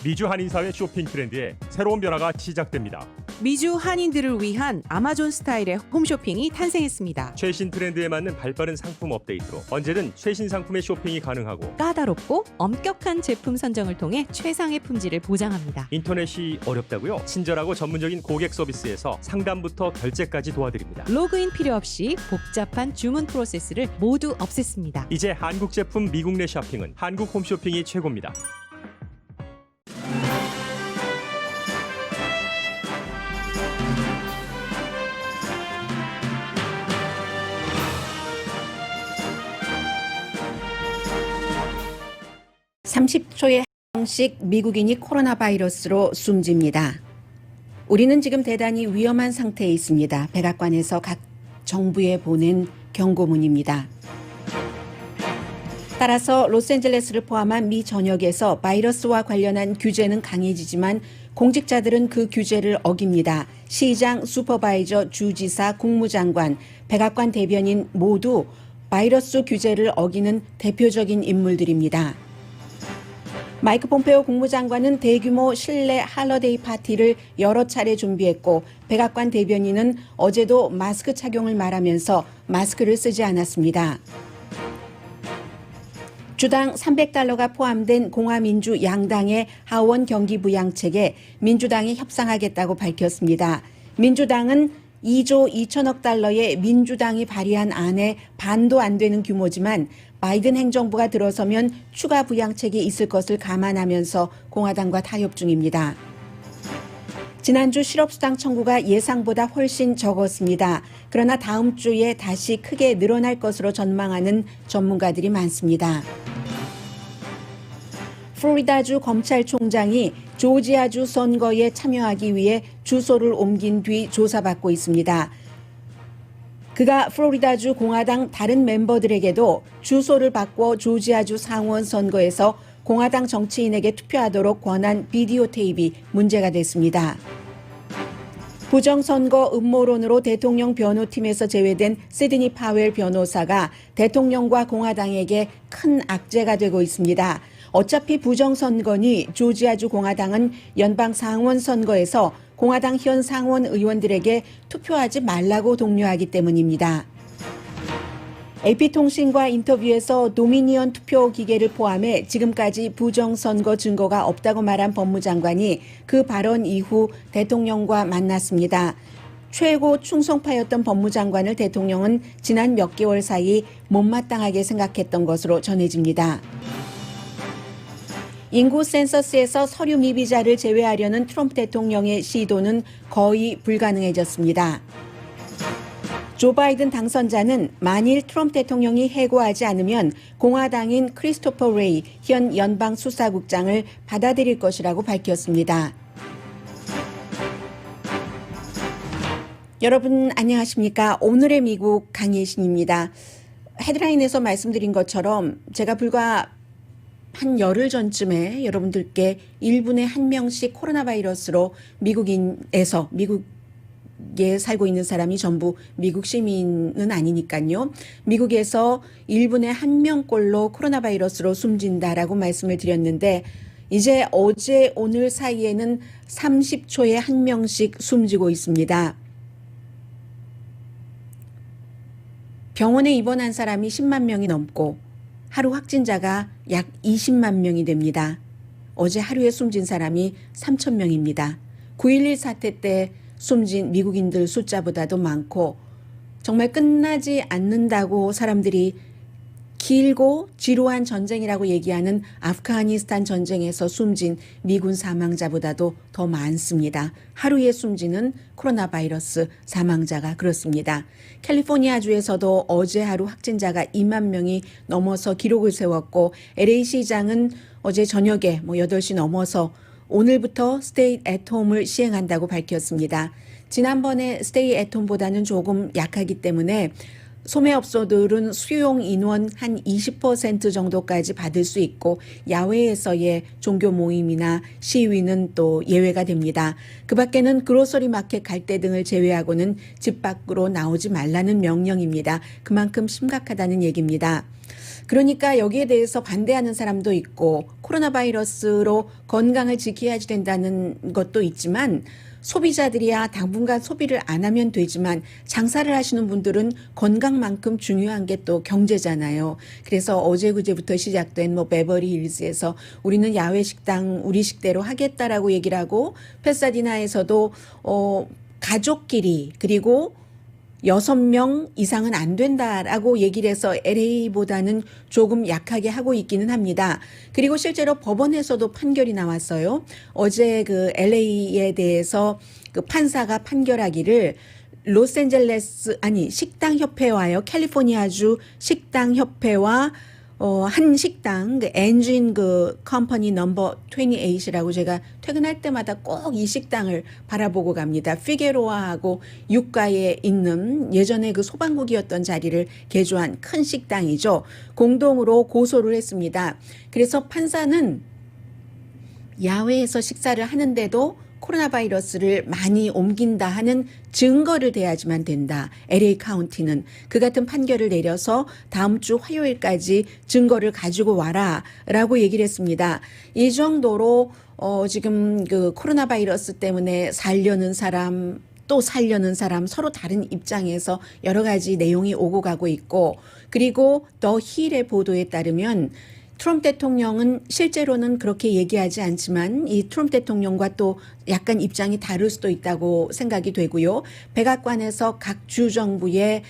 미주 한인사회 쇼핑 트렌드에 새로운 변화가 시작됩니다. 미주 한인들을 위한 아마존 스타일의 홈쇼핑이 탄생했습니다. 최신 트렌드에 맞는 발빠른 상품 업데이트로 언제든 최신 상품의 쇼핑이 가능하고 까다롭고 엄격한 제품 선정을 통해 최상의 품질을 보장합니다. 인터넷이 어렵다고요? 친절하고 전문적인 고객 서비스에서 상담부터 결제까지 도와드립니다. 로그인 필요 없이 복잡한 주문 프로세스를 모두 없앴습니다. 이제 한국 제품 미국 내 쇼핑은 한국 홈쇼핑이 최고입니다. (30초의) 한명씩 미국인이 코로나 바이러스로 숨집니다. 우리는 지금 대단히 위험한 상태에 있습니다. 백악관에서 각 정부에 보낸 경고문입니다. 따라서 로스앤젤레스를 포함한 미 전역에서 바이러스와 관련한 규제는 강해지지만 공직자들은 그 규제를 어깁니다. 시장, 슈퍼바이저, 주지사, 국무장관, 백악관 대변인 모두 바이러스 규제를 어기는 대표적인 인물들입니다. 마이크 폼페오 국무장관은 대규모 실내 할러데이 파티를 여러 차례 준비했고 백악관 대변인은 어제도 마스크 착용을 말하면서 마스크를 쓰지 않았습니다. 주당 $300가 포함된 공화민주 양당의 하원 경기 부양책에 민주당이 협상하겠다고 밝혔습니다. 민주당은 $2조 2천억 달러의 민주당이 발의한 안에 반도 안 되는 규모지만 바이든 행정부가 들어서면 추가 부양책이 있을 것을 감안하면서 공화당과 타협 중입니다. 지난주 실업수당 청구가 예상보다 훨씬 적었습니다. 그러나 다음 주에 다시 크게 늘어날 것으로 전망하는 전문가들이 많습니다. 플로리다주 검찰총장이 조지아주 선거에 참여하기 위해 주소를 옮긴 뒤 조사받고 있습니다. 그가 플로리다주 공화당 다른 멤버들에게도 주소를 바꿔 조지아주 상원 선거에서 공화당 정치인에게 투표하도록 권한 비디오 테이프가 문제가 됐습니다. 부정선거 음모론으로 대통령 변호팀에서 제외된 시드니 파웰 변호사가 대통령과 공화당에게 큰 악재가 되고 있습니다. 어차피 부정선거니 조지아주 공화당은 연방 상원 선거에서 공화당 현 상원 의원들에게 투표하지 말라고 독려하기 때문입니다. AP통신과 인터뷰에서 도미니언 투표 기계를 포함해 지금까지 부정선거 증거가 없다고 말한 법무장관이 그 발언 이후 대통령과 만났습니다. 최고 충성파였던 법무장관을 대통령은 지난 몇 개월 사이 못마땅하게 생각했던 것으로 전해집니다. 인구 센서스에서 서류 미비자를 제외하려는 트럼프 대통령의 시도는 거의 불가능해졌습니다. 조 바이든 당선자는 만일 트럼프 대통령이 해고하지 않으면 공화당인 크리스토퍼 레이 현 연방 수사국장을 받아들일 것이라고 밝혔습니다. 여러분 안녕하십니까? 오늘의 미국 강예신입니다. 헤드라인에서 말씀드린 것처럼 제가 불과 한 열흘 전쯤에 여러분들께 1분에 1명씩 코로나 바이러스로 미국인에서 미국에 살고 있는 사람이 전부 미국 시민은 아니니까요. 미국에서 1분에 1명꼴로 코로나 바이러스로 숨진다라고 말씀을 드렸는데 이제 어제 오늘 사이에는 30초에 1명씩 숨지고 있습니다. 병원에 입원한 사람이 10만 명이 넘고 하루 확진자가 약 20만 명이 됩니다. 어제 하루에 숨진 사람이 3천 명입니다. 9.11 사태 때 숨진 미국인들 숫자보다도 많고 정말 끝나지 않는다고 사람들이 길고 지루한 전쟁이라고 얘기하는 아프가니스탄 전쟁에서 숨진 미군 사망자보다도 더 많습니다. 하루에 숨지는 코로나 바이러스 사망자가 그렇습니다. 캘리포니아주에서도 어제 하루 확진자가 2만 명이 넘어서 기록을 세웠고 LA 시장은 어제 저녁에 8시 넘어서 오늘부터 스테이 앳홈을 시행한다고 밝혔습니다. 지난번에 스테이 앳홈보다는 조금 약하기 때문에 소매업소들은 수용 인원 한 20% 정도까지 받을 수 있고 야외에서의 종교 모임이나 시위는 또 예외가 됩니다. 그 밖에는 그로서리 마켓 갈 때 등을 제외하고는 집 밖으로 나오지 말라는 명령입니다. 그만큼 심각하다는 얘기입니다. 그러니까 여기에 대해서 반대하는 사람도 있고 코로나 바이러스로 건강을 지켜야지 된다는 것도 있지만 소비자들이야 당분간 소비를 안 하면 되지만 장사를 하시는 분들은 건강만큼 중요한 게 또 경제잖아요. 그래서 어제 그제부터 시작된 뭐 베버리 힐즈에서 우리는 야외 식당 우리 식대로 하겠다라고 얘기를 하고 패사디나에서도 가족끼리 그리고 6명 이상은 안 된다라고 얘기를 해서 LA보다는 조금 약하게 하고 있기는 합니다. 그리고 실제로 법원에서도 판결이 나왔어요. 어제 그 LA에 대해서 그 판사가 판결하기를 식당협회와요. 캘리포니아주 식당협회와 한 식당, 그 엔진 그 컴퍼니 넘버 28이라고 제가 퇴근할 때마다 꼭 이 식당을 바라보고 갑니다. 피게로아하고 육가에 있는 예전에 그 소방국이었던 자리를 개조한 큰 식당이죠. 공동으로 고소를 했습니다. 그래서 판사는 야외에서 식사를 하는데도 코로나 바이러스를 많이 옮긴다 하는 증거를 대야지만 된다. LA 카운티는 그 같은 판결을 내려서 다음 주 화요일까지 증거를 가지고 와라 라고 얘기를 했습니다. 이 정도로 지금 그 코로나 바이러스 때문에 살려는 사람 또 살려는 사람 서로 다른 입장에서 여러 가지 내용이 오고 가고 있고 그리고 더 힐의 보도에 따르면 트럼프 대통령은 실제로는 그렇게 얘기하지 않지만 이 트럼프 대통령과 또 약간 입장이 다를 수도 있다고 생각이 되고요. 백악관에서 각 주정부에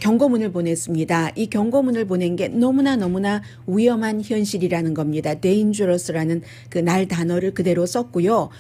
경고문을 보냈습니다. 이 경고문을 보낸 게 너무나 위험한 현실이라는 겁니다. dangerous라는 그 날 단어를 그대로 썼고요.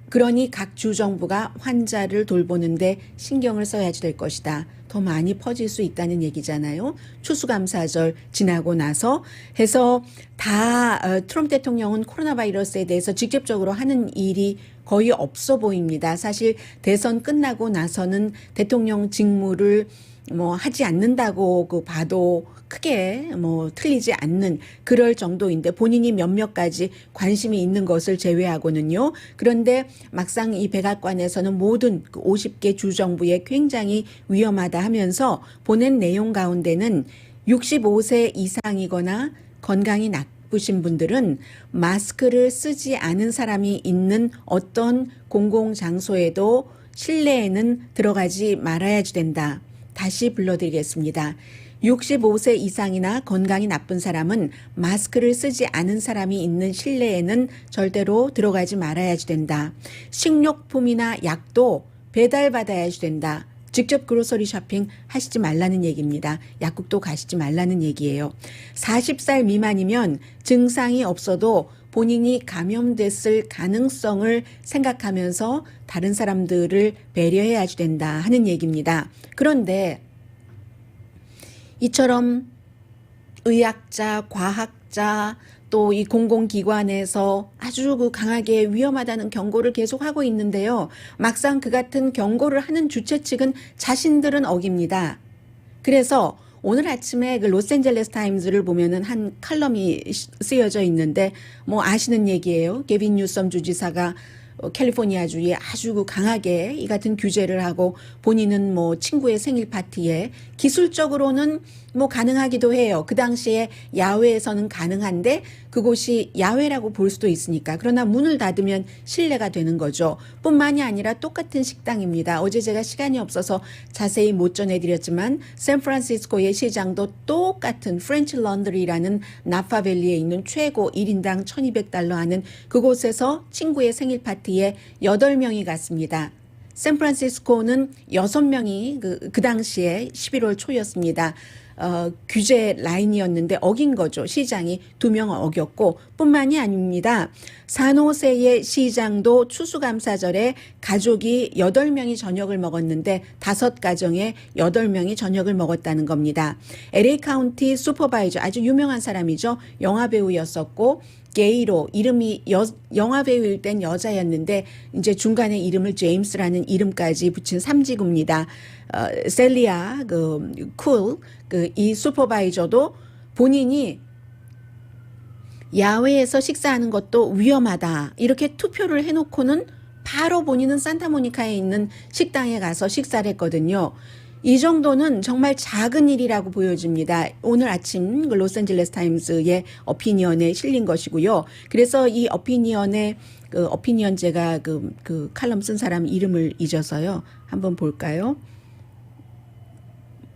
그러니 각 주정부가 환자를 돌보는데 신경을 써야지 될 것이다. 더 많이 퍼질 수 있다는 얘기잖아요. 추수감사절 지나고 나서 해서 다 트럼프 대통령은 코로나 바이러스에 대해서 직접적으로 하는 일이 거의 없어 보입니다. 사실 대선 끝나고 나서는 대통령 직무를 뭐 하지 않는다고 그 봐도 크게 뭐 틀리지 않는 그럴 정도인데 본인이 몇몇 가지 관심이 있는 것을 제외하고는요. 그런데 막상 이 백악관에서는 모든 50개 주정부에 굉장히 위험하다 하면서 보낸 내용 가운데는 65세 이상이거나 건강이 나쁘신 분들은 마스크를 쓰지 않은 사람이 있는 어떤 공공장소에도 실내에는 들어가지 말아야지 된다. 다시 불러드리겠습니다. 65세 이상이나 건강이 나쁜 사람은 마스크를 쓰지 않은 사람이 있는 실내에는 절대로 들어가지 말아야지 된다. 식료품이나 약도 배달받아야지 된다. 직접 그로서리 쇼핑 하시지 말라는 얘기입니다. 약국도 가시지 말라는 얘기예요. 40살 미만이면 증상이 없어도 본인이 감염됐을 가능성을 생각하면서 다른 사람들을 배려해야지 된다 하는 얘기입니다. 그런데 이처럼 의학자, 과학자 또 이 공공기관에서 아주 그 강하게 위험하다는 경고를 계속하고 있는데요. 막상 그 같은 경고를 하는 주최 측은 자신들은 어깁니다. 그래서 오늘 아침에 그 로스앤젤레스 타임즈를 보면은 한 칼럼이 쓰여져 있는데 뭐 아시는 얘기예요. 게빈 뉴섬 주지사가 캘리포니아주에 아주 강하게 이 같은 규제를 하고 본인은 뭐 친구의 생일 파티에 기술적으로는 뭐 가능하기도 해요. 그 당시에 야외에서는 가능한데 그곳이 야외라고 볼 수도 있으니까. 그러나 문을 닫으면 실내가 되는 거죠. 뿐만이 아니라 똑같은 식당입니다. 어제 제가 시간이 없어서 자세히 못 전해드렸지만 샌프란시스코의 시장도 똑같은 프렌치 런드리라는 나파밸리에 있는 최고 1인당 $1,200 하는 그곳에서 친구의 생일 파티에 8명이 갔습니다. 샌프란시스코는 6명이 그 당시에 11월 초였습니다. 규제 라인이었는데 어긴 거죠. 시장이 2명 어겼고 뿐만이 아닙니다. 산호세의 시장도 추수감사절에 가족이 8명이 저녁을 먹었는데 5가정에 8명이 저녁을 먹었다는 겁니다. LA 카운티 슈퍼바이저 아주 유명한 사람이죠. 영화배우였었고 게이로 이름이 영화배우일 땐 여자였는데 이제 중간에 이름을 제임스라는 이름까지 붙인 3지구입니다. 셀리아 이 슈퍼바이저도 본인이 야외에서 식사하는 것도 위험하다 이렇게 투표를 해놓고는 바로 본인은 산타모니카에 있는 식당에 가서 식사를 했거든요. 이 정도는 정말 작은 일이라고 보여집니다. 오늘 아침 그 로스앤젤레스 타임스의 어피니언에 실린 것이고요. 그래서 이 어피니언의 어피니언 제가 그 칼럼 쓴 사람 이름을 잊어서요. 한번 볼까요?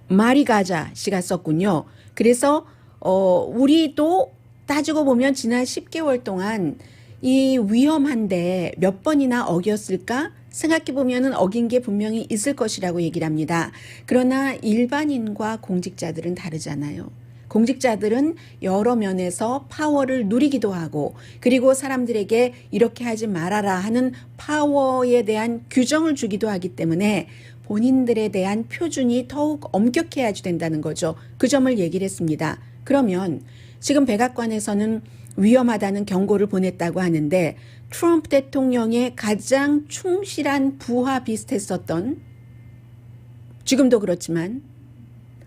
마리가자 씨가 썼군요. 그래서 우리도 따지고 보면 지난 10개월 동안 이 위험한데 몇 번이나 어겼을까? 생각해 보면은 어긴 게 분명히 있을 것이라고 얘기를 합니다. 그러나 일반인과 공직자들은 다르잖아요. 공직자들은 여러 면에서 파워를 누리기도 하고 그리고 사람들에게 이렇게 하지 말아라 하는 파워에 대한 규정을 주기도 하기 때문에 본인들에 대한 표준이 더욱 엄격해야 된다는 거죠. 그 점을 얘기를 했습니다. 그러면 지금 백악관에서는 위험하다는 경고를 보냈다고 하는데 트럼프 대통령의 가장 충실한 부하 비슷했었던 지금도 그렇지만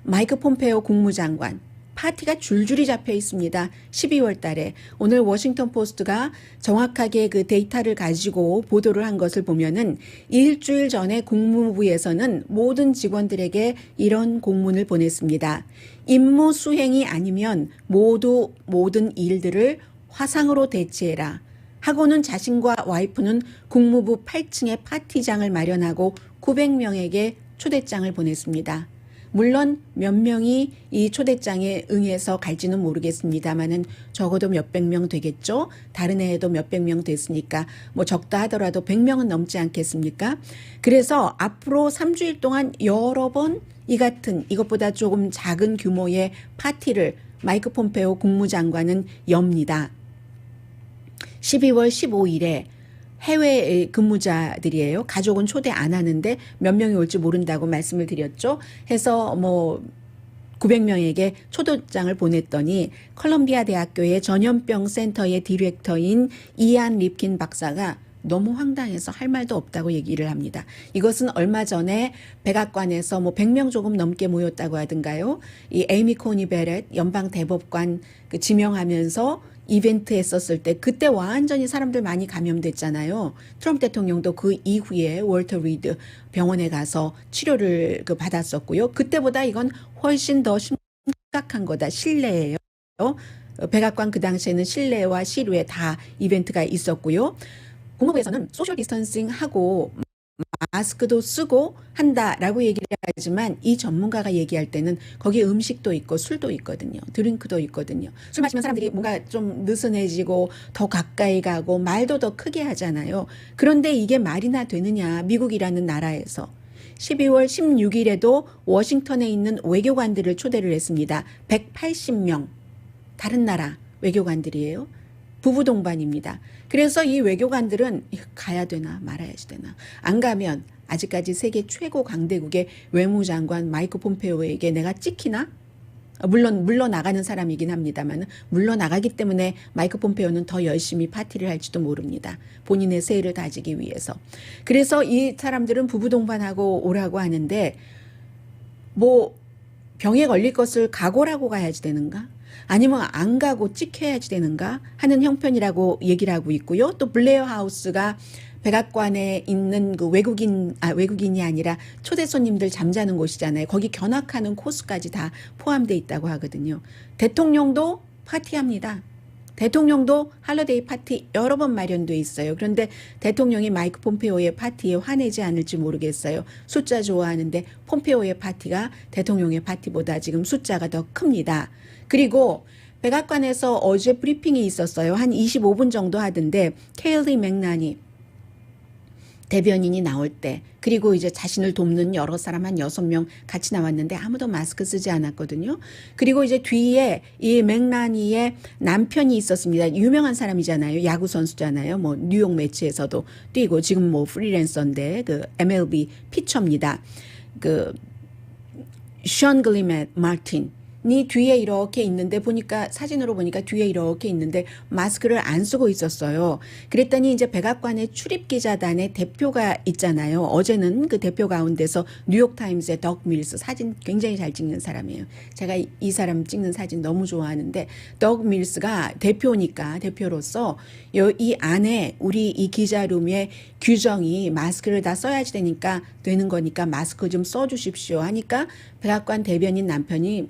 마이크 폼페오 국무장관 파티가 줄줄이 잡혀 있습니다. 12월 달에 오늘 워싱턴 포스트가 정확하게 그 데이터를 가지고 보도를 한 것을 보면은 일주일 전에 국무부에서는 모든 직원들에게 이런 공문을 보냈습니다. 임무 수행이 아니면 모든 일들을 화상으로 대체해라. 하고는 자신과 와이프는 국무부 8층에 파티장을 마련하고 900명에게 초대장을 보냈습니다. 물론 몇 명이 이 초대장에 응해서 갈지는 모르겠습니다만은 적어도 몇백 명 되겠죠. 다른 해에도 몇백 명 됐으니까 뭐 적다 하더라도 100명은 넘지 않겠습니까? 그래서 앞으로 3주일 동안 여러 번 이 같은 이것보다 조금 작은 규모의 파티를 마이크 폼페오 국무장관은 엽니다. 12월 15일에 해외 근무자들이에요. 가족은 초대 안 하는데 몇 명이 올지 모른다고 말씀을 드렸죠. 해서 뭐 900명에게 초대장을 보냈더니 컬럼비아 대학교의 전염병 센터의 디렉터인 이안 립킨 박사가 너무 황당해서 할 말도 없다고 얘기를 합니다. 이것은 얼마 전에 백악관에서 뭐 100명 조금 넘게 모였다고 하던가요. 이 에이미 코니 베렛 연방 대법관 그 지명하면서 이벤트 했었을 때 그때 완전히 사람들 많이 감염됐잖아요. 트럼프 대통령도 그 이후에 월터 리드 병원에 가서 치료를 받았었고요. 그때보다 이건 훨씬 더 심각한 거다. 실내예요. 백악관 그 당시에는 실내와 실외 다 이벤트가 있었고요. 국무부에서는 소셜 디스턴싱 하고 마스크도 쓰고 한다라고 얘기를 하지만 이 전문가가 얘기할 때는 거기에 음식도 있고 술도 있거든요. 드링크도 있거든요. 술 마시면 사람들이 뭔가 좀 느슨해지고 더 가까이 가고 말도 더 크게 하잖아요. 그런데 이게 말이나 되느냐 미국이라는 나라에서. 12월 16일에도 워싱턴에 있는 외교관들을 초대를 했습니다. 180명 다른 나라 외교관들이에요. 부부 동반입니다. 그래서 이 외교관들은 가야 되나 말아야지 되나. 안 가면 아직까지 세계 최고 강대국의 외무장관 마이크 폼페오에게 내가 찍히나? 물론 물러나가는 사람이긴 합니다만 물러나가기 때문에 마이크 폼페오는 더 열심히 파티를 할지도 모릅니다. 본인의 세를 다지기 위해서. 그래서 이 사람들은 부부 동반하고 오라고 하는데 뭐 병에 걸릴 것을 각오라고 가야지 되는가? 아니면 안 가고 찍혀야지 되는가 하는 형편이라고 얘기를 하고 있고요. 또 블레어 하우스가 백악관에 있는 그 외국인이 아니라 초대 손님들 잠자는 곳이잖아요. 거기 견학하는 코스까지 다 포함되어 있다고 하거든요. 대통령도 파티합니다. 대통령도 할러데이 파티 여러 번 마련돼 있어요. 그런데 대통령이 마이크 폼페오의 파티에 화내지 않을지 모르겠어요. 숫자 좋아하는데 폼페오의 파티가 대통령의 파티보다 지금 숫자가 더 큽니다. 그리고 백악관에서 어제 브리핑이 있었어요. 한 25분 정도 하던데 케일리 맥나니 대변인이 나올 때 그리고 이제 자신을 돕는 여러 사람 한 6명 같이 나왔는데 아무도 마스크 쓰지 않았거든요. 그리고 이제 뒤에 이 맥나니의 남편이 있었습니다. 유명한 사람이잖아요. 야구 선수잖아요. 뭐 뉴욕 매치에서도 뛰고 지금 뭐 프리랜서인데 그 MLB 피처입니다. 그 션 글리맷 마틴 뒤에 이렇게 있는데 보니까 사진으로 보니까 뒤에 이렇게 있는데 마스크를 안 쓰고 있었어요. 그랬더니 이제 백악관의 출입기자단의 대표가 있잖아요. 어제는 그 대표 가운데서 뉴욕타임스의 덕 밀스 사진 굉장히 잘 찍는 사람이에요. 제가 이 사람 찍는 사진 너무 좋아하는데 덕 밀스가 대표니까 대표로서 이 안에 우리 이 기자룸의 규정이 마스크를 다 써야지 되는 거니까 마스크 좀 써주십시오 하니까 백악관 대변인 남편이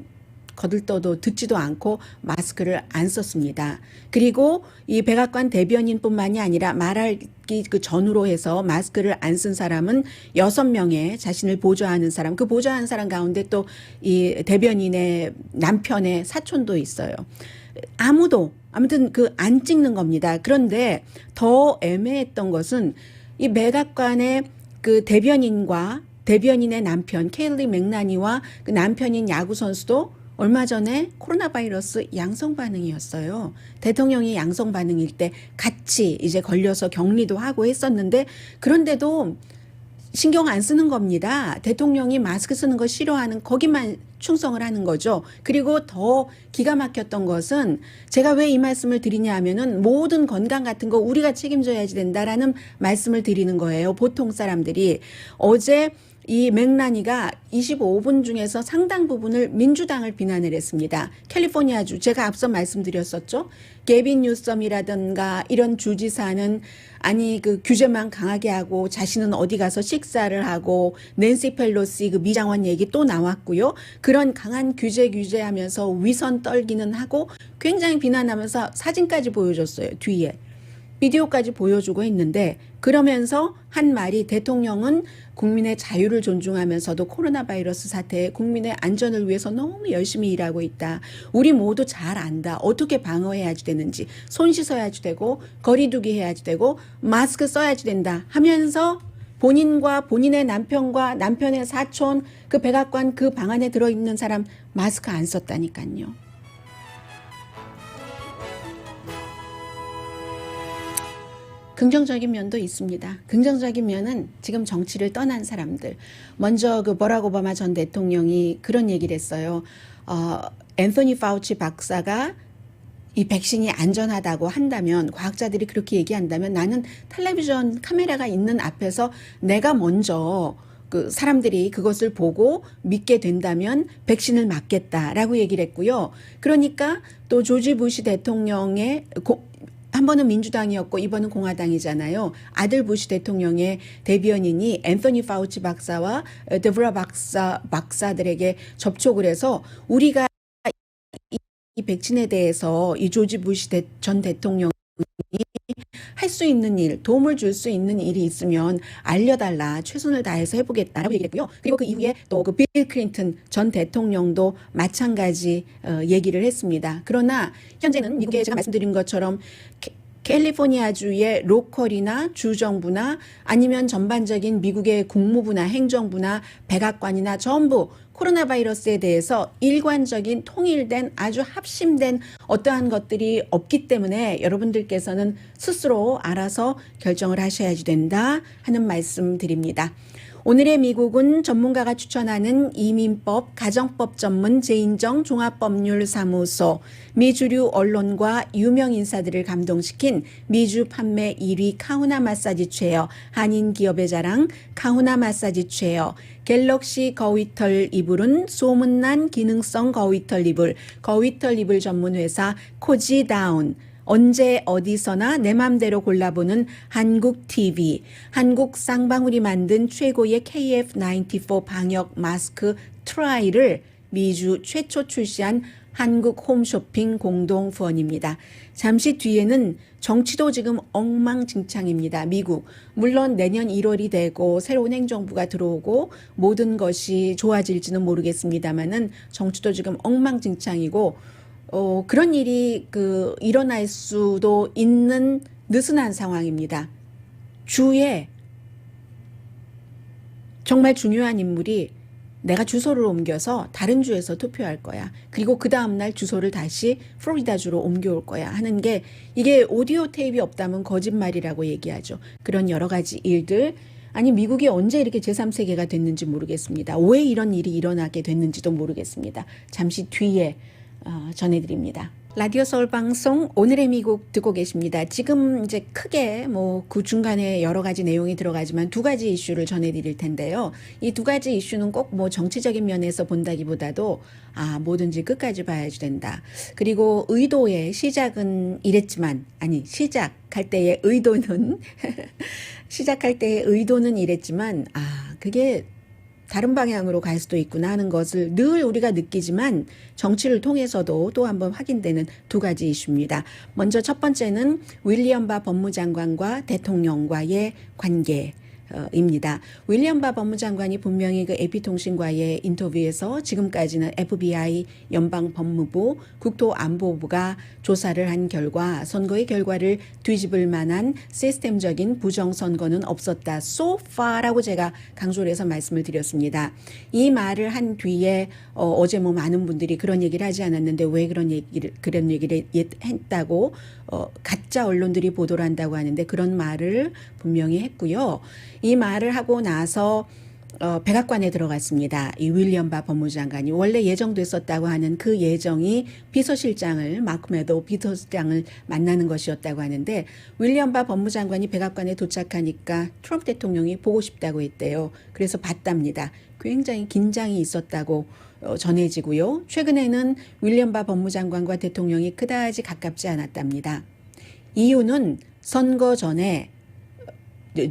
거들떠도 듣지도 않고 마스크를 안 썼습니다. 그리고 이 백악관 대변인뿐만이 아니라 말하기 그 전후로 해서 마스크를 안 쓴 사람은 6명의 자신을 보좌하는 사람, 그 보좌하는 사람 가운데 또 이 대변인의 남편의 사촌도 있어요. 아무튼 그 안 찍는 겁니다. 그런데 더 애매했던 것은 이 백악관의 그 대변인의 남편 케일리 맥나니와 그 남편인 야구 선수도 얼마 전에 코로나 바이러스 양성 반응이었어요. 대통령이 양성 반응일 때 같이 이제 걸려서 격리도 하고 했었는데 그런데도 신경 안 쓰는 겁니다. 대통령이 마스크 쓰는 거 싫어하는 거기만 충성을 하는 거죠. 그리고 더 기가 막혔던 것은 제가 왜 이 말씀을 드리냐 하면은 모든 건강 같은 거 우리가 책임져야지 된다라는 말씀을 드리는 거예요. 보통 사람들이 어제 이 맥라니가 25분 중에서 상당 부분을 민주당을 비난을 했습니다. 캘리포니아주 제가 앞서 말씀드렸었죠. 게빈 뉴섬이라든가 이런 주지사는 아니 그 규제만 강하게 하고 자신은 어디 가서 식사를 하고 낸시 펠로시 그 미장원 얘기 또 나왔고요. 그런 강한 규제하면서 위선 떨기는 하고 굉장히 비난하면서 사진까지 보여줬어요. 뒤에. 비디오까지 보여주고 했는데 그러면서 한 말이 대통령은 국민의 자유를 존중하면서도 코로나 바이러스 사태에 국민의 안전을 위해서 너무 열심히 일하고 있다. 우리 모두 잘 안다. 어떻게 방어해야지 되는지. 손 씻어야지 되고 거리두기 해야지 되고 마스크 써야지 된다 하면서 본인과 본인의 남편과 남편의 사촌 그 백악관 그 방 안에 들어있는 사람 마스크 안 썼다니까요. 긍정적인 면도 있습니다. 긍정적인 면은 지금 정치를 떠난 사람들. 먼저 그 버락 오바마 전 대통령이 그런 얘기를 했어요. 앤서니 파우치 박사가 이 백신이 안전하다고 한다면 과학자들이 그렇게 얘기한다면 나는 텔레비전 카메라가 있는 앞에서 내가 먼저 그 사람들이 그것을 보고 믿게 된다면 백신을 맞겠다라고 얘기를 했고요. 그러니까 또 조지 부시 대통령의 한 번은 민주당이었고 이번은 공화당이잖아요. 아들 부시 대통령의 대변인이 앤서니 파우치 박사와 데브라 박사들에게 접촉을 해서 우리가 이 백신에 대해서 이 조지 부시 전 대통령이 할 수 있는 일, 도움을 줄 수 있는 일이 있으면 알려달라. 최선을 다해서 해보겠다라고 얘기했고요. 그리고 그 이후에 또 그 빌 클린턴 전 대통령도 마찬가지 얘기를 했습니다. 그러나 현재는 미국에 제가 말씀드린 것처럼 캘리포니아주의 로컬이나 주정부나 아니면 전반적인 미국의 국무부나 행정부나 백악관이나 전부 코로나 바이러스에 대해서 일관적인 통일된 아주 합심된 어떠한 것들이 없기 때문에 여러분들께서는 스스로 알아서 결정을 하셔야지 된다 하는 말씀 드립니다. 오늘의 미국은 전문가가 추천하는 이민법, 가정법 전문 제인정 종합법률사무소, 미주류 언론과 유명 인사들을 감동시킨 미주 판매 1위 카후나 마사지 체어, 한인 기업의 자랑 카후나 마사지 체어, 갤럭시 거위털 이불은 소문난 기능성 거위털 이불 전문 회사 코지다운, 언제 어디서나 내 맘대로 골라보는 한국 TV, 한국 쌍방울이 만든 최고의 KF94 방역 마스크 트라이를 미주 최초 출시한 한국 홈쇼핑 공동 후원입니다. 잠시 뒤에는 정치도 지금 엉망진창입니다. 미국. 물론 내년 1월이 되고 새로운 행정부가 들어오고 모든 것이 좋아질지는 모르겠습니다만은 정치도 지금 엉망진창이고 그런 일이 일어날 수도 있는 느슨한 상황입니다. 주에 정말 중요한 인물이 내가 주소를 옮겨서 다른 주에서 투표할 거야. 그리고 그 다음날 주소를 다시 플로리다주로 옮겨올 거야 하는 게 이게 오디오 테이프가 없다면 거짓말이라고 얘기하죠. 그런 여러 가지 일들 아니 미국이 언제 이렇게 제3세계가 됐는지 모르겠습니다. 왜 이런 일이 일어나게 됐는지도 모르겠습니다. 잠시 뒤에 전해드립니다. 라디오 서울 방송 오늘의 미국 듣고 계십니다. 지금 이제 크게 뭐 그 중간에 여러 가지 내용이 들어가지만 두 가지 이슈를 전해드릴 텐데요. 이 두 가지 이슈는 꼭 뭐 정치적인 면에서 본다기보다도 뭐든지 끝까지 봐야지 된다. 그리고 의도의 시작은 이랬지만 시작할 때의 의도는 시작할 때의 의도는 이랬지만 그게 다른 방향으로 갈 수도 있구나 하는 것을 늘 우리가 느끼지만 정치를 통해서도 또 한번 확인되는 두 가지 이슈입니다. 먼저 첫 번째는 윌리엄 바 법무장관과 대통령과의 관계. 입니다. 윌리엄 바 법무장관이 분명히 그 AP통신과의 인터뷰에서 지금까지는 FBI, 연방법무부, 국토안보부가 조사를 한 결과 선거의 결과를 뒤집을 만한 시스템적인 부정선거는 없었다. So far라고 제가 강조를 해서 말씀을 드렸습니다. 이 말을 한 뒤에 어제 뭐 많은 분들이 그런 얘기를 하지 않았는데 왜 그런 얘기를 했다고 가짜 언론들이 보도를 한다고 하는데 그런 말을 분명히 했고요. 이 말을 하고 나서 백악관에 들어갔습니다. 이 윌리엄 바 법무장관이 원래 예정됐었다고 하는 그 예정이 비서실장을 마크 매도우 비서실장을 만나는 것이었다고 하는데 윌리엄 바 법무장관이 백악관에 도착하니까 트럼프 대통령이 보고 싶다고 했대요. 그래서 봤답니다. 굉장히 긴장이 있었다고 전해지고요. 최근에는 윌리엄 바 법무장관과 대통령이 그다지 가깝지 않았답니다. 이유는 선거 전에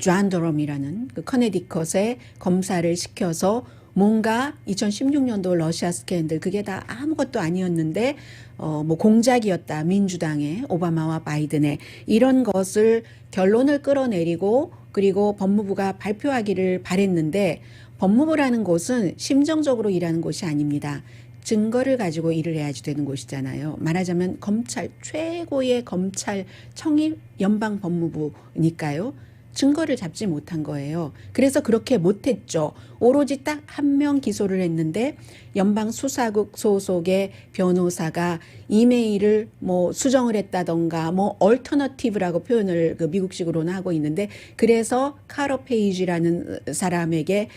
존 더럼이라는 그 커네디컷의 검사를 시켜서 뭔가 2016년도 러시아 스캔들 그게 다 아무것도 아니었는데 뭐 공작이었다. 민주당의 오바마와 바이든의 이런 것을 결론을 끌어내리고 그리고 법무부가 발표하기를 바랬는데 법무부라는 곳은 심정적으로 일하는 곳이 아닙니다. 증거를 가지고 일을 해야지 되는 곳이잖아요. 말하자면 검찰 최고의 검찰청이 연방법무부니까요. 증거를 잡지 못한 거예요. 그래서 그렇게 못했죠. 오로지 딱 한 명 기소를 했는데 연방수사국 소속의 변호사가 이메일을 뭐 수정을 했다던가 뭐 얼터너티브라고 표현을 그 미국식으로는 하고 있는데 그래서 카러 페이지라는 사람에게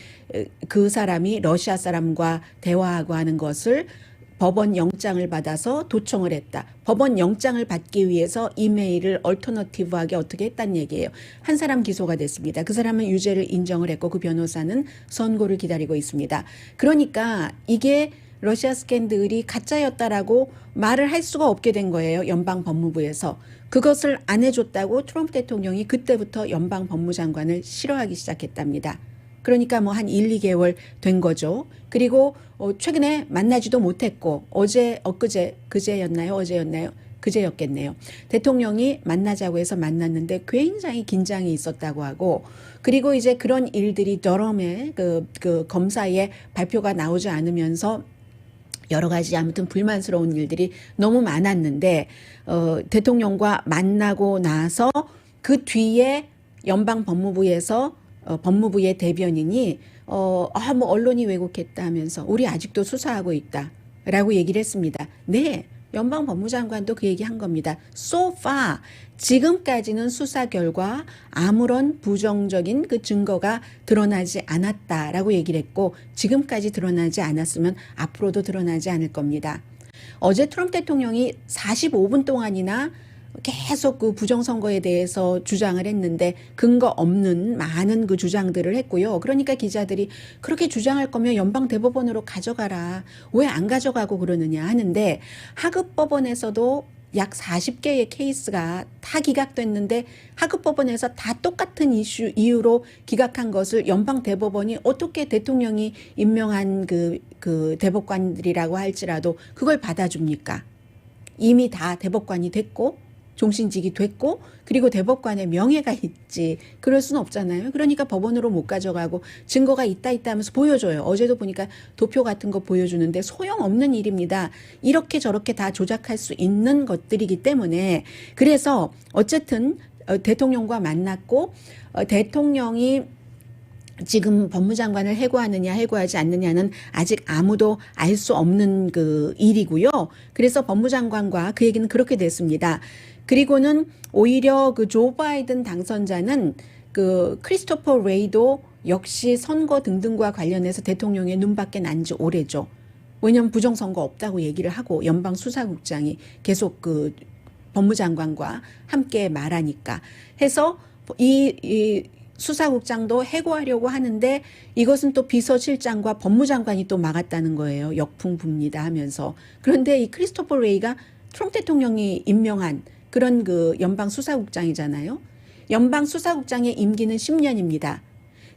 그 사람이 러시아 사람과 대화하고 하는 것을 법원 영장을 받아서 도청을 했다. 법원 영장을 받기 위해서 이메일을 얼터너티브하게 어떻게 했다는 얘기예요. 한 사람 기소가 됐습니다. 그 사람은 유죄를 인정을 했고 그 변호사는 선고를 기다리고 있습니다. 그러니까 이게 러시아 스캔들이 가짜였다라고 말을 할 수가 없게 된 거예요. 연방법무부에서. 그것을 안 해줬다고 트럼프 대통령이 그때부터 연방법무장관을 싫어하기 시작했답니다. 그러니까 뭐 한 1, 2개월 된 거죠. 그리고 최근에 만나지도 못했고 그제였나요? 어제였나요? 그제였겠네요. 대통령이 만나자고 해서 만났는데 굉장히 긴장이 있었다고 하고 그리고 이제 그런 일들이 더럼의 그 검사의 발표가 나오지 않으면서 여러 가지 아무튼 불만스러운 일들이 너무 많았는데 대통령과 만나고 나서 그 뒤에 연방법무부에서 법무부의 대변인이 뭐 언론이 왜곡했다 하면서 우리 아직도 수사하고 있다라고 얘기를 했습니다. 네, 연방법무장관도 그 얘기한 겁니다. So far 지금까지는 수사 결과 아무런 부정적인 그 증거가 드러나지 않았다라고 얘기를 했고 지금까지 드러나지 않았으면 앞으로도 드러나지 않을 겁니다. 어제 트럼프 대통령이 45분 동안이나 계속 그 부정선거에 대해서 주장을 했는데 근거 없는 많은 그 주장들을 했고요. 그러니까 기자들이 그렇게 주장할 거면 연방대법원으로 가져가라. 왜 안 가져가고 그러느냐 하는데 하급법원에서도 약 40개의 케이스가 다 기각됐는데 하급법원에서 다 똑같은 이유로 기각한 것을 연방대법원이 어떻게 대통령이 임명한 그 대법관들이라고 할지라도 그걸 받아줍니까? 이미 다 대법관이 됐고 종신직이 됐고 그리고 대법관의 명예가 있지. 그럴 수는 없잖아요. 그러니까 법원으로 못 가져가고 증거가 있다 하면서 보여줘요. 어제도 보니까 도표 같은 거 보여주는데 소용없는 일입니다. 이렇게 저렇게 다 조작할 수 있는 것들이기 때문에 그래서 어쨌든 대통령과 만났고 대통령이 지금 법무장관을 해고하느냐 해고하지 않느냐는 아직 아무도 알 수 없는 그 일이고요. 그래서 법무장관과 그 얘기는 그렇게 됐습니다. 그리고는 오히려 그 조 바이든 당선자는 그 크리스토퍼 레이도 역시 선거 등등과 관련해서 대통령의 눈밖에 난 지 오래죠. 왜냐하면 부정선거 없다고 얘기를 하고 연방수사국장이 계속 그 법무장관과 함께 말하니까 해서 이 수사국장도 해고하려고 하는데 이것은 또 비서실장과 법무장관이 또 막았다는 거예요. 역풍부입니다 하면서. 그런데 이 크리스토퍼 레이가 트럼프 대통령이 임명한 그런 그 연방수사국장이잖아요. 연방수사국장의 임기는 10년입니다.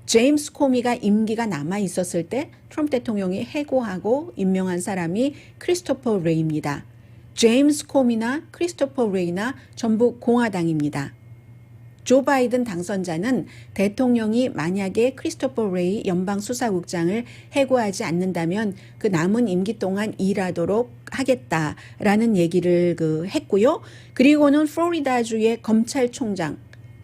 제임스 코미가 임기가 남아 있었을 때 트럼프 대통령이 해고하고 임명한 사람이 크리스토퍼 레이입니다. 제임스 코미나 크리스토퍼 레이나 전부 공화당입니다. 조 바이든 당선자는 대통령이 만약에 크리스토퍼 레이 연방수사국장을 해고하지 않는다면 그 남은 임기 동안 일하도록 하겠다라는 얘기를 했고요. 그리고는 플로리다주의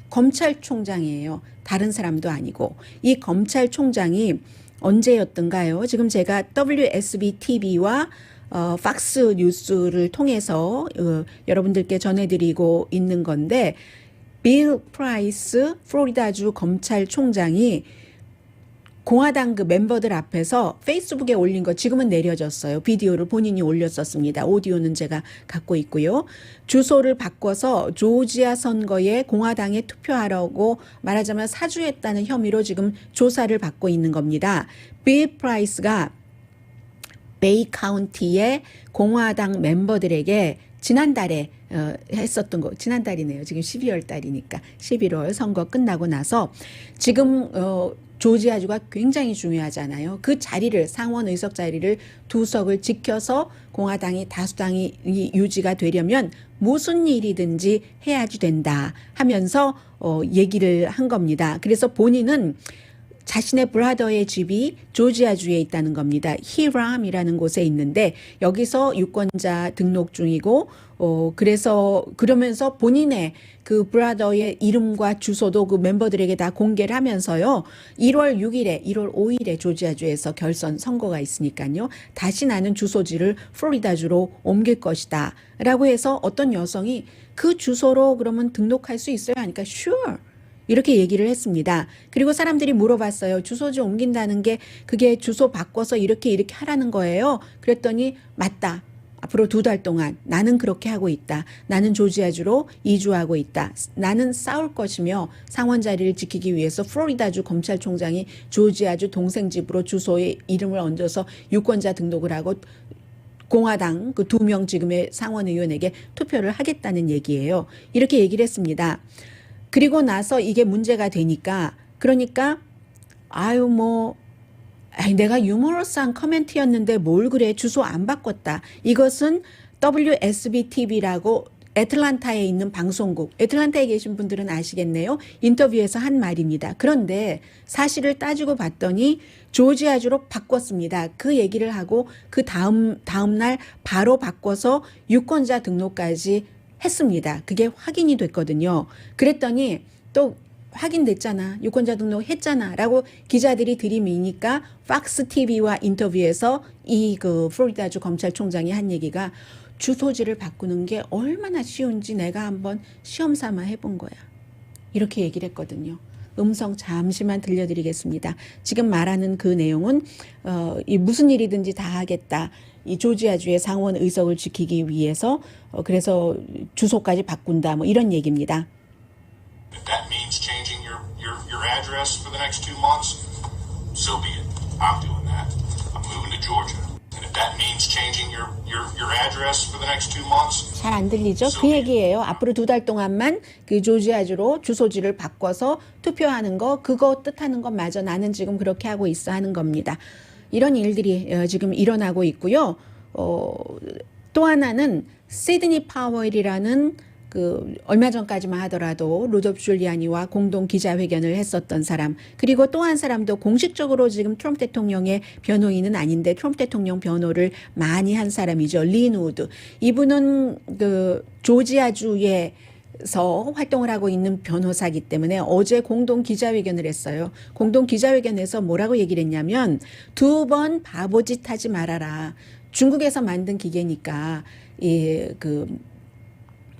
검찰총장이에요. 다른 사람도 아니고. 이 검찰총장이 언제였던가요? 지금 제가 WSB-TV와 팍스 뉴스를 통해서 여러분들께 전해드리고 있는 건데 빌 프라이스 플로리다주 검찰총장이 공화당 그 멤버들 앞에서 페이스북에 올린 거 지금은 내려졌어요. 비디오를 본인이 올렸었습니다. 오디오는 제가 갖고 있고요. 주소를 바꿔서 조지아 선거에 공화당에 투표하라고 말하자면 사주했다는 혐의로 지금 조사를 받고 있는 겁니다. 빌 프라이스가 베이 카운티의 공화당 멤버들에게 지난달에 했었던 거, 지난달이네요. 지금 12월 달이니까 11월 선거 끝나고 나서 지금 조지아주가 굉장히 중요하잖아요. 그 자리를 상원 의석 자리를 2석을 지켜서 공화당이 다수당이 유지가 되려면 무슨 일이든지 해야지 된다 하면서 얘기를 한 겁니다. 그래서 본인은 자신의 브라더의 집이 조지아주에 있다는 겁니다. 히람이라는 곳에 있는데 여기서 유권자 등록 중이고 그러면서 본인의 그 브라더의 이름과 주소도 그 멤버들에게 다 공개를 하면서요. 1월 5일에 조지아주에서 결선 선거가 있으니까요. 다시 나는 주소지를 플로리다주로 옮길 것이다. 라고 해서 어떤 여성이 그 주소로 그러면 등록할 수 있어요? 하니까 sure. 이렇게 얘기를 했습니다. 그리고 사람들이 물어봤어요. 주소지 옮긴다는 게 그게 주소 바꿔서 이렇게 하라는 거예요. 그랬더니 맞다. 앞으로 2달 동안 나는 그렇게 하고 있다. 나는 조지아주로 이주하고 있다. 나는 싸울 것이며 상원 자리를 지키기 위해서 플로리다주 검찰총장이 조지아주 동생 집으로 주소에 이름을 얹어서 유권자 등록을 하고 공화당 그 2명 지금의 상원 의원에게 투표를 하겠다는 얘기예요. 이렇게 얘기를 했습니다. 그리고 나서 이게 문제가 되니까 그러니까 내가 유머러스한 커멘트였는데 뭘 그래 주소 안 바꿨다. 이것은 WSB-TV라고 애틀란타에 있는 방송국, 애틀란타에 계신 분들은 아시겠네요. 인터뷰에서 한 말입니다. 그런데 사실을 따지고 봤더니 조지아주로 바꿨습니다. 그 얘기를 하고 그 다음 날 바로 바꿔서 유권자 등록까지 했습니다. 그게 확인이 됐거든요. 그랬더니 또 확인됐잖아. 유권자 등록했잖아. 라고 기자들이 들이미니까 팍스 TV와 인터뷰에서 이 플로리다주 검찰총장이 한 얘기가 주소지를 바꾸는 게 얼마나 쉬운지 내가 한번 시험 삼아 해본 거야. 이렇게 얘기를 했거든요. 음성 잠시만 들려드리겠습니다. 지금 말하는 그 내용은 이 무슨 일이든지 다 하겠다. 이 조지아주의 상원 의석을 지키기 위해서 그래서 주소까지 바꾼다. 뭐 이런 얘기입니다. If that means changing your address for the next 2 months, so be it. I'm doing that. I'm moving to Georgia. And if that means changing your address for the next 2 months, 잘 안 들리죠? 그 얘기예요. 앞으로 2달 동안만 그 조지아주로 주소지를 바꿔서 투표하는 거, 그거 뜻하는 것마저 나는 지금 그렇게 하고 있어 하는 겁니다. 이런 일들이 지금 일어나고 있고요. 또 하나는 시드니 파웰이라는 얼마 전까지만 하더라도 루돌프 줄리아니와 공동 기자회견을 했었던 사람, 그리고 또 한 사람도 공식적으로 지금 트럼프 대통령의 변호인은 아닌데 트럼프 대통령 변호를 많이 한 사람이죠. 린 우드. 이분은 조지아주에 서 활동을 하고 있는 변호사이기 때문에 어제 공동 기자회견을 했어요. 공동 기자회견에서 뭐라고 얘기를 했냐면 2번 바보짓 하지 말아라. 중국에서 만든 기계니까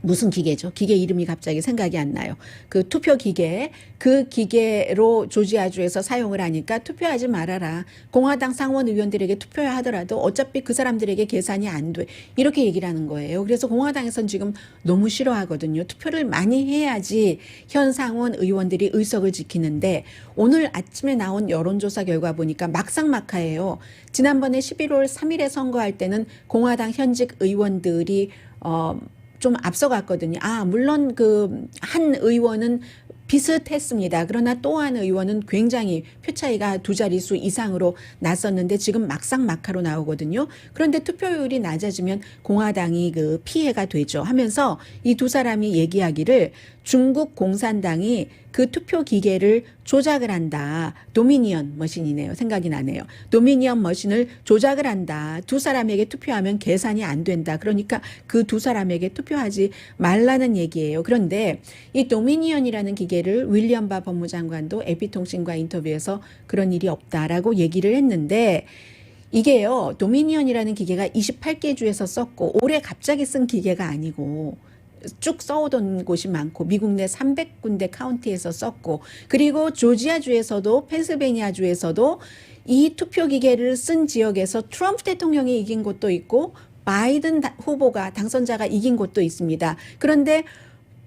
무슨 기계죠? 기계 이름이 갑자기 생각이 안 나요. 그 투표 기계, 그 기계로 조지아주에서 사용을 하니까 투표하지 말아라. 공화당 상원 의원들에게 투표해야 하더라도 어차피 그 사람들에게 계산이 안 돼. 이렇게 얘기를 하는 거예요. 그래서 공화당에서는 지금 너무 싫어하거든요. 투표를 많이 해야지 현 상원 의원들이 의석을 지키는데 오늘 아침에 나온 여론조사 결과 보니까 막상막하예요. 지난번에 11월 3일에 선거할 때는 공화당 현직 의원들이 좀 앞서갔거든요. 물론 그 한 의원은 비슷했습니다. 그러나 또 한 의원은 굉장히 표 차이가 두 자릿수 이상으로 났었는데 지금 막상막하로 나오거든요. 그런데 투표율이 낮아지면 공화당이 그 피해가 되죠 하면서 이 두 사람이 얘기하기를 중국 공산당이 그 투표 기계를 조작을 한다. 도미니언 머신이네요. 생각이 나네요. 도미니언 머신을 조작을 한다. 두 사람에게 투표하면 계산이 안 된다. 그러니까 그 두 사람에게 투표하지 말라는 얘기예요. 그런데 이 도미니언이라는 기계를 윌리엄 바 법무장관도 AP통신과 인터뷰에서 그런 일이 없다라고 얘기를 했는데 이게요. 도미니언이라는 기계가 28개 주에서 썼고 올해 갑자기 쓴 기계가 아니고 쭉 써오던 곳이 많고 미국 내 300군데 카운티에서 썼고 그리고 조지아주에서도 펜실베니아주에서도 이 투표기계를 쓴 지역에서 트럼프 대통령이 이긴 곳도 있고 바이든 후보가 당선자가 이긴 곳도 있습니다. 그런데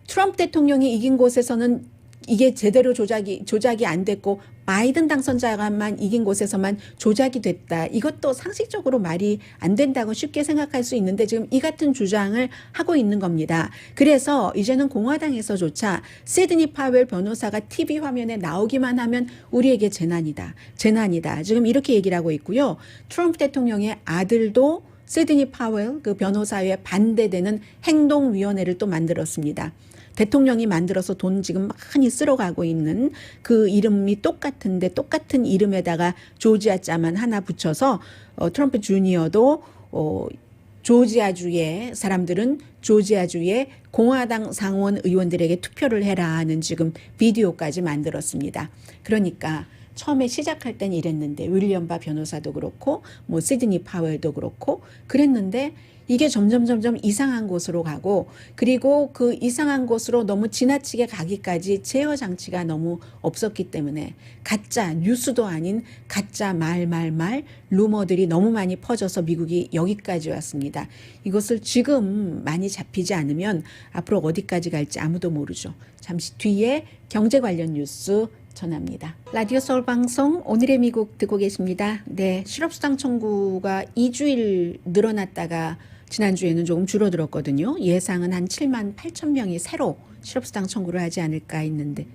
트럼프 대통령이 이긴 곳에서는 이게 제대로 조작이 안 됐고 바이든 당선자가만 이긴 곳에서만 조작이 됐다. 이것도 상식적으로 말이 안 된다고 쉽게 생각할 수 있는데 지금 이 같은 주장을 하고 있는 겁니다. 그래서 이제는 공화당에서조차 시드니 파웰 변호사가 TV 화면에 나오기만 하면 우리에게 재난이다. 재난이다. 지금 이렇게 얘기를 하고 있고요. 트럼프 대통령의 아들도 시드니 파웰 그 변호사에 반대되는 행동위원회를 또 만들었습니다. 대통령이 만들어서 돈 지금 많이 쓸어가고 있는 그 이름이 똑같은데 똑같은 이름에다가 조지아 자만 하나 붙여서 트럼프 주니어도 조지아주의 사람들은 조지아주의 공화당 상원 의원들에게 투표를 해라 하는 지금 비디오까지 만들었습니다. 그러니까 처음에 시작할 땐 이랬는데 윌리엄 바 변호사도 그렇고 뭐 시드니 파웰도 그렇고 그랬는데 이게 점점 이상한 곳으로 가고 그리고 그 이상한 곳으로 너무 지나치게 가기까지 제어 장치가 너무 없었기 때문에 가짜 뉴스도 아닌 가짜 말 루머들이 너무 많이 퍼져서 미국이 여기까지 왔습니다. 이것을 지금 많이 잡히지 않으면 앞으로 어디까지 갈지 아무도 모르죠. 잠시 뒤에 경제 관련 뉴스 전합니다. 라디오 서울 방송 오늘의 미국 듣고 계십니다. 네, 실업수당 청구가 2주일 늘어났다가 지난주에는 조금 줄어들었거든요. 예상은 한 7만 8천 명이 새로 실업수당 청구를 하지 않을까 했는데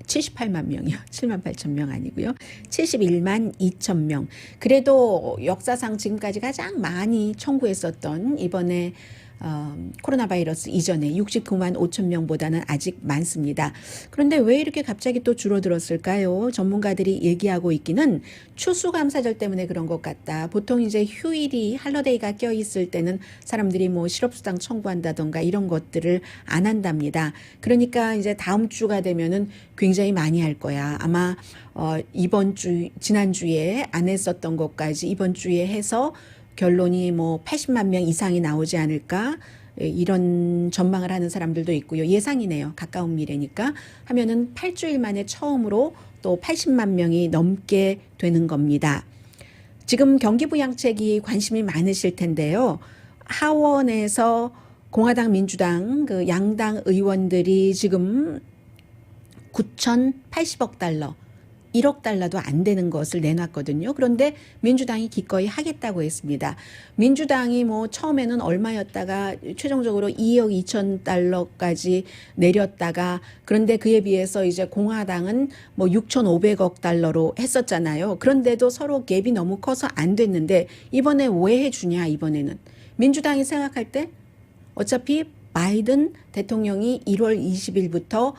78만 명이요. 7만 8천 명 아니고요. 71만 2천 명. 그래도 역사상 지금까지 가장 많이 청구했었던 이번에 코로나 바이러스 이전에 69만 5천 명보다는 아직 많습니다. 그런데 왜 이렇게 갑자기 또 줄어들었을까요? 전문가들이 얘기하고 있기는 추수감사절 때문에 그런 것 같다. 보통 이제 휴일이 할러데이가 껴있을 때는 사람들이 뭐 실업수당 청구한다던가 이런 것들을 안 한답니다. 그러니까 이제 다음 주가 되면은 굉장히 많이 할 거야. 아마 지난주에 안 했었던 것까지 이번 주에 해서 결론이 뭐 80만 명 이상이 나오지 않을까 이런 전망을 하는 사람들도 있고요. 예상이네요. 가까운 미래니까 하면은 8주일 만에 처음으로 또 80만 명이 넘게 되는 겁니다. 지금 경기부양책이 관심이 많으실 텐데요. 하원에서 공화당 민주당 그 양당 의원들이 지금 9,080억 달러 1억 달러도 안 되는 것을 내놨거든요. 그런데 민주당이 기꺼이 하겠다고 했습니다. 민주당이 뭐 처음에는 얼마였다가 최종적으로 2억 2천 달러까지 내렸다가 그런데 그에 비해서 이제 공화당은 뭐 6,500억 달러로 했었잖아요. 그런데도 서로 갭이 너무 커서 안 됐는데 이번에 왜 해주냐 이번에는. 민주당이 생각할 때 어차피 바이든 대통령이 1월 20일부터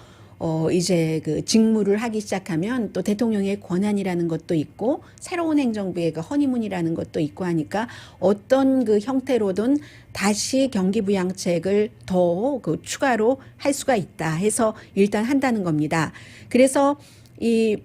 이제 그 직무를 하기 시작하면 또 대통령의 권한이라는 것도 있고 새로운 행정부의 그 허니문이라는 것도 있고 하니까 어떤 그 형태로든 다시 경기부양책을 더 그 추가로 할 수가 있다 해서 일단 한다는 겁니다. 그래서 이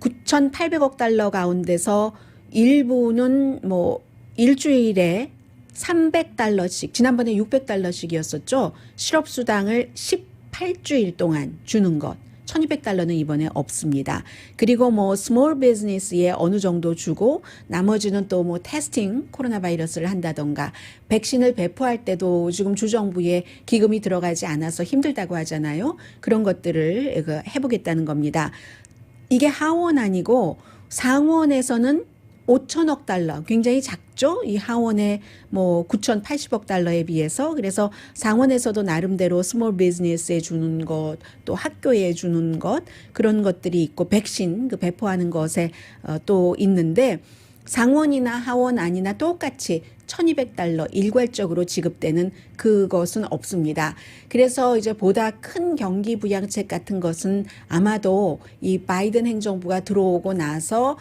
9,800억 달러 가운데서 일부는 뭐 일주일에 $300씩, 지난번에 $600씩이었었죠. 실업수당을 18주일 동안 주는 것. $1,200는 이번에 없습니다. 그리고 뭐 스몰 비즈니스에 어느 정도 주고 나머지는 또 뭐 테스팅 코로나 바이러스를 한다던가 백신을 배포할 때도 지금 주정부에 기금이 들어가지 않아서 힘들다고 하잖아요. 그런 것들을 해보겠다는 겁니다. 이게 하원 아니고 상원에서는 5천억 달러, 굉장히 작죠? 이 하원의 뭐 9,080억 달러에 비해서. 그래서 상원에서도 나름대로 스몰 비즈니스에 주는 것, 또 학교에 주는 것, 그런 것들이 있고, 백신 그 배포하는 것에 또 있는데, 상원이나 하원 아니나 똑같이 $1,200 일괄적으로 지급되는 그것은 없습니다. 그래서 이제 보다 큰 경기 부양책 같은 것은 아마도 이 바이든 행정부가 들어오고 나서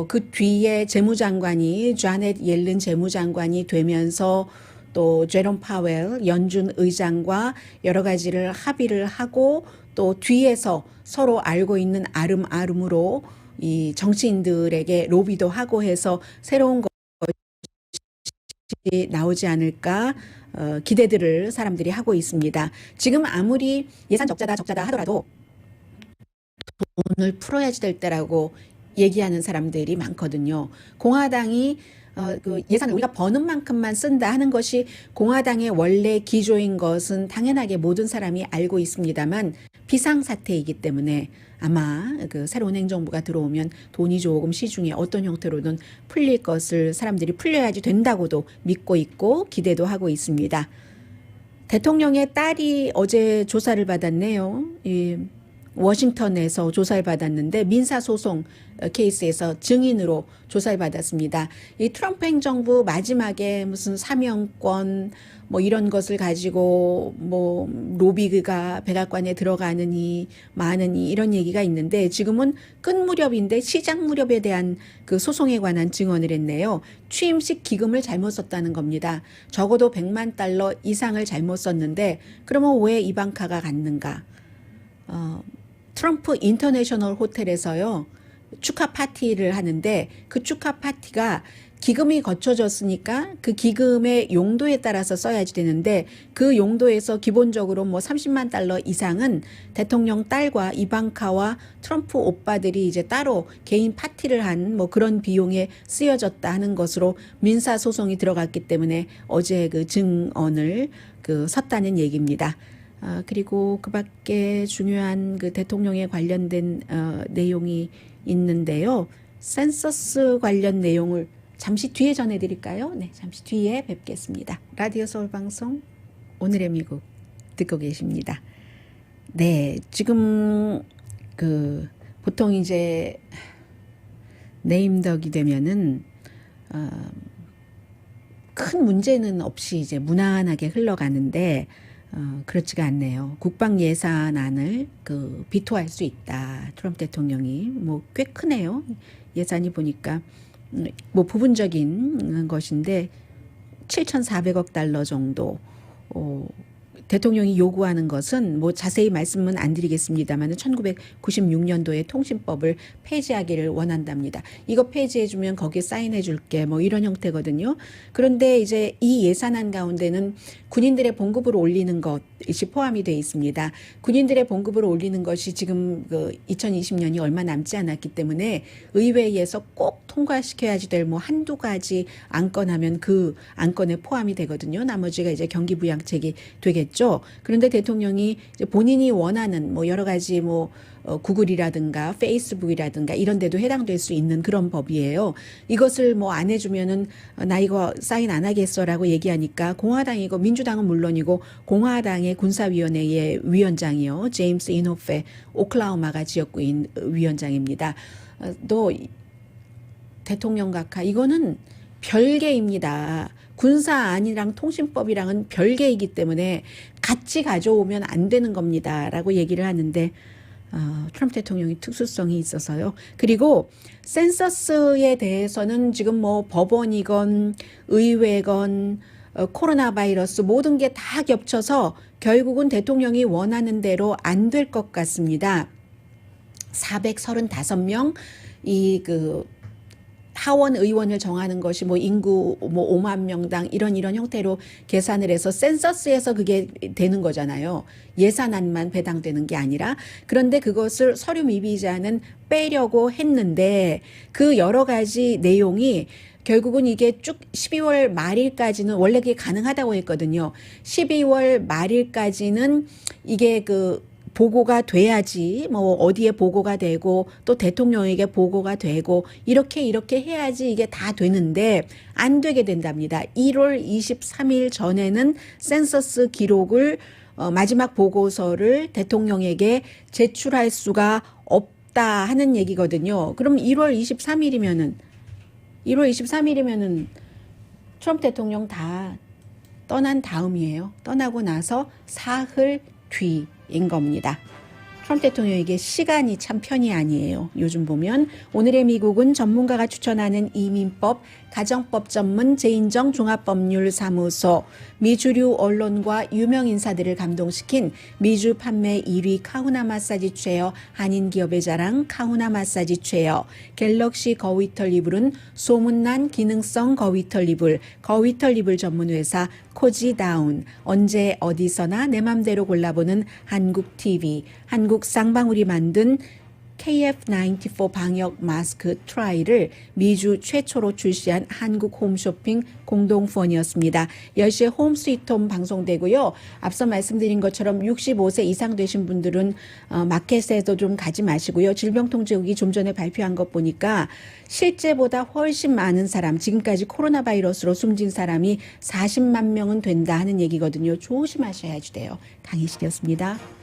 그 뒤에 재무장관이 자넷 옐른 재무장관이 되면서 또 제롬 파웰 연준 의장과 여러 가지를 합의를 하고 또 뒤에서 서로 알고 있는 아름아름으로 이 정치인들에게 로비도 하고 해서 새로운 것이 나오지 않을까 기대들을 사람들이 하고 있습니다. 지금 아무리 예산 적자다 하더라도 돈을 풀어야지 될 때라고 얘기하는 사람들이 많거든요. 공화당이 그 예산을 우리가 버는 만큼만 쓴다 하는 것이 공화당의 원래 기조인 것은 당연하게 모든 사람이 알고 있습니다만 비상사태이기 때문에 아마 그 새로운 행정부가 들어오면 돈이 조금 시중에 어떤 형태로든 풀릴 것을 사람들이 풀려야지 된다고도 믿고 있고 기대도 하고 있습니다. 대통령의 딸이 어제 조사를 받았네요. 워싱턴에서 조사를 받았는데 민사소송 케이스에서 증인으로 조사를 받았습니다. 이 트럼프 행정부 마지막에 무슨 사명권 뭐 이런 것을 가지고 뭐 로비가 백악관에 들어가느니 마느니 이런 얘기가 있는데 지금은 끝 무렵인데 시작 무렵에 대한 그 소송에 관한 증언을 했네요. 취임식 기금을 잘못 썼다는 겁니다. 적어도 $100만 이상을 잘못 썼는데 그러면 왜 이방카가 갔는가? 트럼프 인터내셔널 호텔에서요 축하 파티를 하는데 그 축하 파티가 기금이 거쳐졌으니까 그 기금의 용도에 따라서 써야지 되는데 그 용도에서 기본적으로 뭐 $30만 이상은 대통령 딸과 이방카와 트럼프 오빠들이 이제 따로 개인 파티를 한 뭐 그런 비용에 쓰여졌다 하는 것으로 민사 소송이 들어갔기 때문에 어제 그 증언을 섰다는 얘기입니다. 그리고 그 밖에 중요한 그 대통령에 관련된 내용이 있는데요. 센서스 관련 내용을 잠시 뒤에 전해드릴까요? 네, 잠시 뒤에 뵙겠습니다. 라디오 서울 방송 오늘의 미국 듣고 계십니다. 네, 지금 보통 이제 네임덕이 되면은 큰 문제는 없이 이제 무난하게 흘러가는데 그렇지가 않네요. 국방 예산안을 비토할 수 있다. 트럼프 대통령이 뭐 꽤 크네요. 예산이 보니까 뭐 부분적인 것인데 $7,400억 정도. 대통령이 요구하는 것은 뭐 자세히 말씀은 안 드리겠습니다만 1996년도에 통신법을 폐지하기를 원한답니다. 이거 폐지해주면 거기에 사인해 줄게 뭐 이런 형태거든요. 그런데 이제 이 예산안 가운데는 군인들의 봉급을 올리는 것이 포함이 되어 있습니다. 군인들의 봉급을 올리는 것이 지금 2020년이 얼마 남지 않았기 때문에 의회에서 꼭 통과시켜야지 될 뭐 한두 가지 안건 하면 그 안건에 포함이 되거든요. 나머지가 이제 경기부양책이 되겠죠. 그런데 대통령이 이제 본인이 원하는 뭐 여러 가지 뭐 구글이라든가 페이스북이라든가 이런 데도 해당될 수 있는 그런 법이에요. 이것을 뭐 안 해주면은 나 이거 사인 안 하겠어라고 얘기하니까 공화당이고 민주당은 물론이고 공화당의 군사위원회의 위원장이요. 제임스 인호페 오클라호마가 지역구인 위원장입니다. 또 대통령 각하 이거는 별개입니다. 군사안이랑 통신법이랑은 별개이기 때문에 같이 가져오면 안 되는 겁니다. 라고 얘기를 하는데 트럼프 대통령이 특수성이 있어서요. 그리고 센서스에 대해서는 지금 뭐 법원이건 의회건 코로나 바이러스 모든 게 다 겹쳐서 결국은 대통령이 원하는 대로 안 될 것 같습니다. 435명 하원 의원을 정하는 것이 뭐 인구 뭐 5만 명당 이런 형태로 계산을 해서 센서스에서 그게 되는 거잖아요. 예산안만 배당되는 게 아니라. 그런데 그것을 서류 미비자는 빼려고 했는데 그 여러 가지 내용이 결국은 이게 쭉 12월 말일까지는 원래 그게 가능하다고 했거든요. 12월 말일까지는 이게 그 보고가 돼야지 뭐 어디에 보고가 되고 또 대통령에게 보고가 되고 이렇게 해야지 이게 다 되는데 안 되게 된답니다. 1월 23일 전에는 센서스 기록을 마지막 보고서를 대통령에게 제출할 수가 없다 하는 얘기거든요. 그럼 1월 23일이면은 트럼프 대통령 다 떠난 다음이에요. 떠나고 나서 사흘 뒤인 겁니다. 트럼프 대통령에게 시간이 참 편이 아니에요. 요즘 보면 오늘의 미국은 전문가가 추천하는 이민법, 가정법 전문 제인정 종합법률사무소, 미주류 언론과 유명 인사들을 감동시킨 미주 판매 1위 카후나 마사지 체어, 한인 기업의 자랑 카후나 마사지 체어, 갤럭시 거위털 이불은 소문난 기능성 거위털 이불, 거위털 이불 전문 회사 코지다운, 언제 어디서나 내 맘대로 골라보는 한국 TV, 한국 쌍방울이 만든 KF94 방역 마스크 트라이를 미주 최초로 출시한 한국 홈쇼핑 공동후원이었습니다. 10시에 홈 스위트 홈 방송되고요. 앞서 말씀드린 것처럼 65세 이상 되신 분들은 마켓에도 좀 가지 마시고요. 질병통제국이 좀 전에 발표한 것 보니까 실제보다 훨씬 많은 사람, 지금까지 코로나 바이러스로 숨진 사람이 40만 명은 된다 하는 얘기거든요. 조심하셔야지 돼요. 강희실이었습니다.